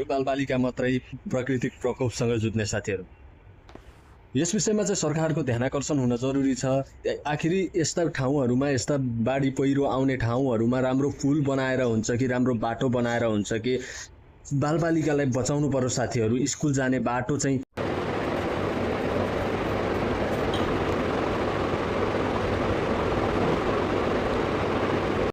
बालबालिका मात्रै प्राकृतिक प्रकोपसँग जुझ्ने साथीहरू, यस विषयमा चाहिँ सरकारको ध्यानाकर्षण हुन जरुरी छ। आखिरी यस्ता ठाउँहरूमा, यस्ता बाढी पहिरो आउने ठाउँहरूमा राम्रो पुल बनाएर हुन्छ कि राम्रो बाटो बनाएर हुन्छ कि बालबालिकालाई बचाउनु पर्यो साथीहरू। स्कुल जाने बाटो चाहिँ